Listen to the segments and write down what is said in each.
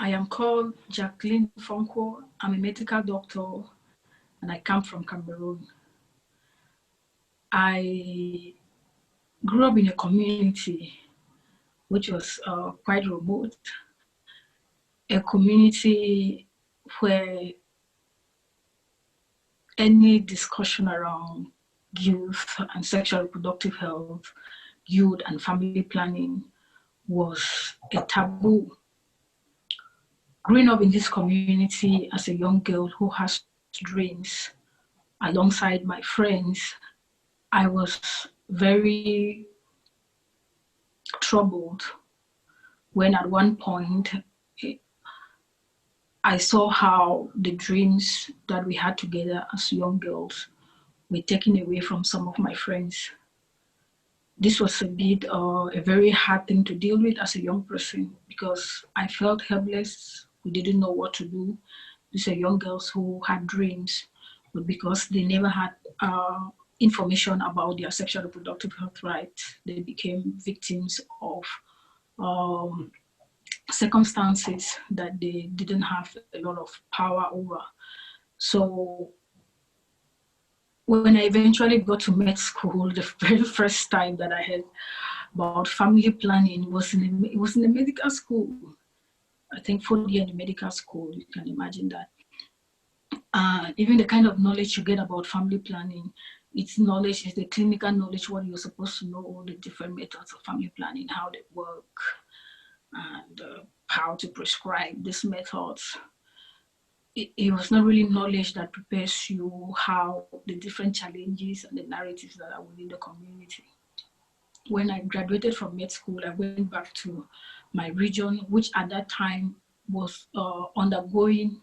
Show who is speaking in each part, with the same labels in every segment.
Speaker 1: I am called Jacqueline Fonko. I'm a medical doctor and I come from Cameroon. I grew up in a community which was quite remote, a community where any discussion around youth and sexual reproductive health, youth and family planning was a taboo. Growing up in this community as a young girl who has dreams alongside my friends, I was very troubled when at one point I saw how the dreams that we had together as young girls were taken away from some of my friends. This was a very hard thing to deal with as a young person because I felt helpless. We didn't know what to do. These are young girls who had dreams, but because they never had information about their sexual reproductive health rights, they became victims of circumstances that they didn't have a lot of power over. So when I eventually got to med school, the very first time that I heard about family planning was it was in a medical school. I think 4th year in the medical school, you can imagine that. Even the kind of knowledge you get about family planning, it's knowledge, it's the clinical knowledge, what you're supposed to know, all the different methods of family planning, how they work, and how to prescribe these methods. It was not really knowledge that prepares you how the different challenges and the narratives that are within the community. When I graduated from med school, I went back to my region, which at that time was undergoing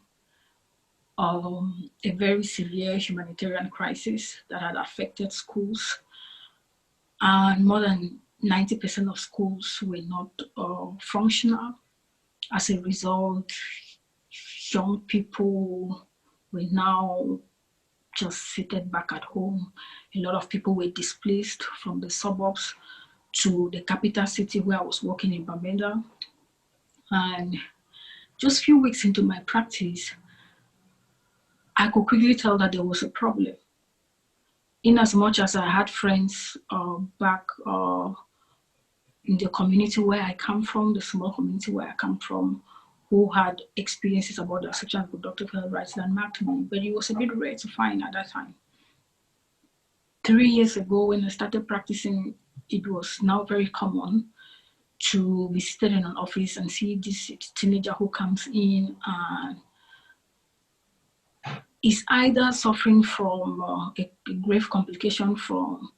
Speaker 1: a very severe humanitarian crisis that had affected schools. And more than 90% of schools were not functional. As a result, young people were now just seated back at home. A lot of people were displaced from the suburbs to the capital city where I was working in Bamenda. And just a few weeks into my practice, I could quickly tell that there was a problem. In as much as I had friends back in the community where I come from, the small community where I come from, who had experiences about their sexual and reproductive health rights that marked me, but it was a bit rare to find at that time. 3 years ago, when I started practicing, it was now very common to be seated in an office and see this teenager who comes in and is either suffering from a grave complication from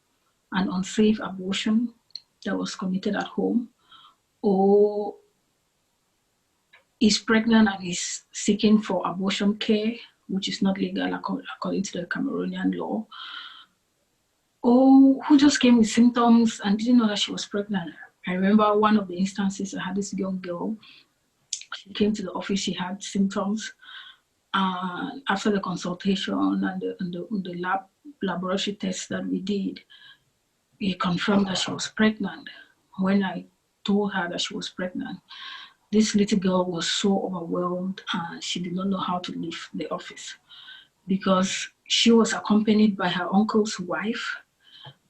Speaker 1: an unsafe abortion that was committed at home, or is pregnant and is seeking for abortion care, which is not legal according to the Cameroonian law, or who just came with symptoms and didn't know that she was pregnant. I remember one of the instances, I had this young girl, she came to the office, she had symptoms, and after the consultation and the laboratory tests that we did, it confirmed that she was pregnant. When I told her that she was pregnant, this little girl was so overwhelmed and she did not know how to leave the office because she was accompanied by her uncle's wife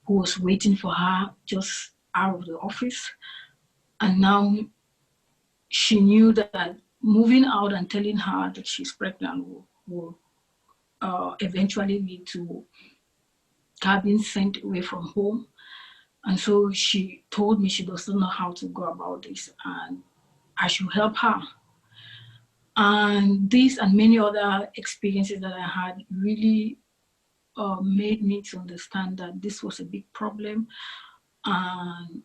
Speaker 1: who was waiting for her just out of the office. And now she knew that moving out and telling her that she's pregnant will eventually lead to her being sent away from home. And so she told me she doesn't know how to go about this and I should help her. And these and many other experiences that I had really made me to understand that this was a big problem. And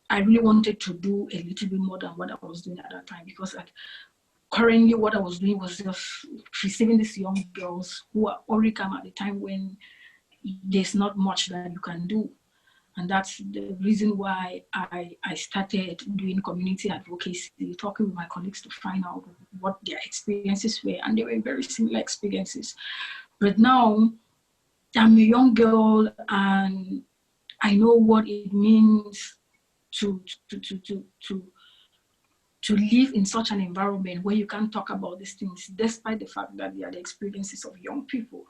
Speaker 1: I really wanted to do a little bit more than what I was doing at that time, because currently what I was doing was just receiving these young girls who are already come at the time when there's not much that you can do. And that's the reason why I started doing community advocacy, talking with my colleagues to find out what their experiences were. And they were very similar experiences. But now I'm a young girl and I know what it means to to live in such an environment where you can't talk about these things, despite the fact that they are the experiences of young people.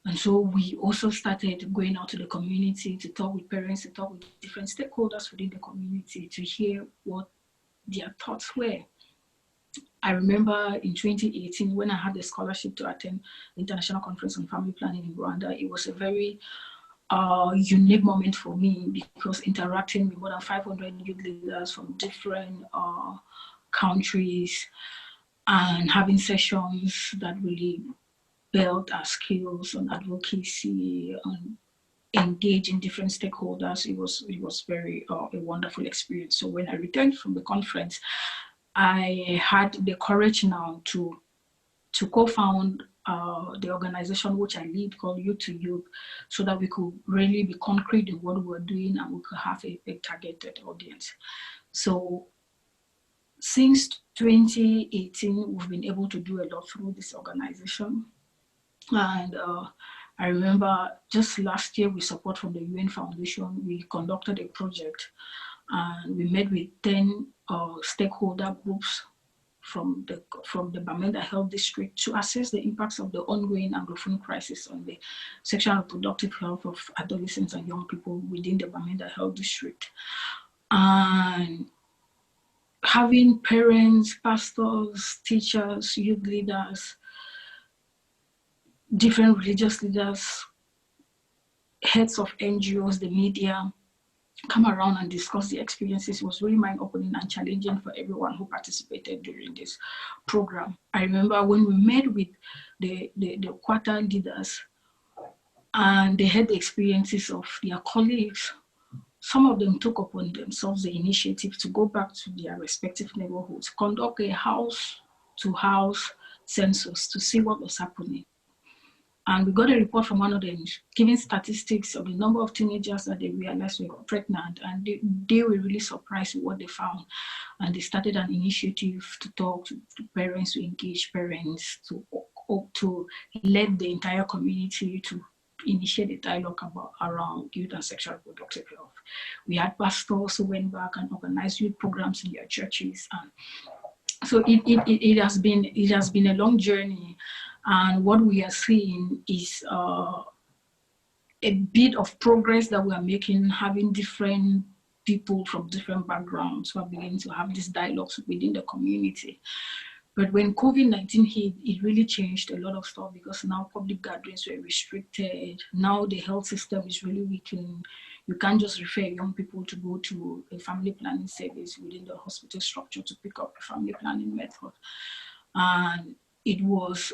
Speaker 1: And so we also started going out to the community to talk with parents, to talk with different stakeholders within the community to hear what their thoughts were. I remember in 2018, when I had the scholarship to attend the International Conference on Family Planning in Rwanda, it was a very unique moment for me, because interacting with more than 500 youth leaders from different countries and having sessions that really built our skills on advocacy and engaging different stakeholders, it was very a wonderful experience. So when I returned from the conference, I had the courage now to co-found the organization which I lead, called Youth to Youth, so that we could really be concrete in what we were doing and we could have a targeted audience. So since 2018, we've been able to do a lot through this organization. And I remember just last year, with support from the UN Foundation, we conducted a project and we met with 10 stakeholder groups from the Bamenda Health District to assess the impacts of the ongoing Anglophone crisis on the sexual and reproductive health of adolescents and young people within the Bamenda Health District. And having parents, pastors, teachers, youth leaders, different religious leaders, heads of NGOs, the media, come around and discuss the experiences was really mind-opening and challenging for everyone who participated during this program. I remember when we met with the Quarter leaders and they had the experiences of their colleagues, some of them took upon themselves the initiative to go back to their respective neighborhoods, conduct a house-to-house census to see what was happening. And we got a report from one of them giving statistics of the number of teenagers that they realized were pregnant, and they were really surprised with what they found. And they started an initiative to talk to parents, to engage parents, to lead the entire community to initiate a dialogue around youth and sexual reproductive health. We had pastors who went back and organized youth programs in their churches. And so it has been a long journey. And what we are seeing is a bit of progress that we are making, having different people from different backgrounds who are beginning to have these dialogues within the community. But when COVID-19 hit, it really changed a lot of stuff, because now public gatherings were restricted. Now the health system is really weakening. You can't just refer young people to go to a family planning service within the hospital structure to pick up a family planning method. And it was,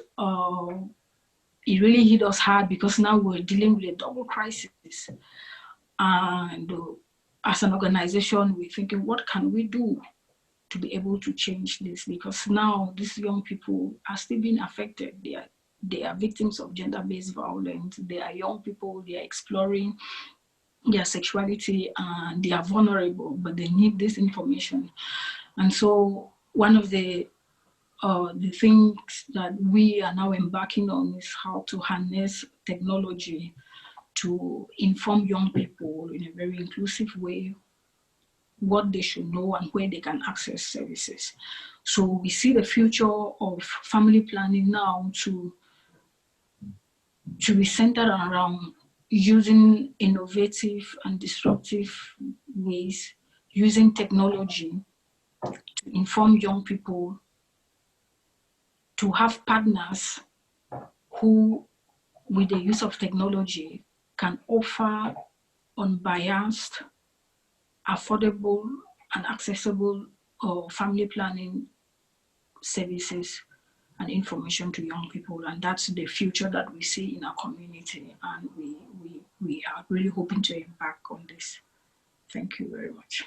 Speaker 1: it really hit us hard, because now we're dealing with a double crisis. And as an organization, we're thinking, what can we do to be able to change this? Because now these young people are still being affected. They are victims of gender-based violence. They are young people, they are exploring their sexuality, and they are vulnerable, but they need this information. And so one of the things that we are now embarking on is how to harness technology to inform young people in a very inclusive way what they should know and where they can access services. So we see the future of family planning now to be centered around using innovative and disruptive ways, using technology to inform young people, to have partners who, with the use of technology, can offer unbiased, affordable, and accessible family planning services and information to young people. And that's the future that we see in our community. And we are really hoping to embark on this. Thank you very much.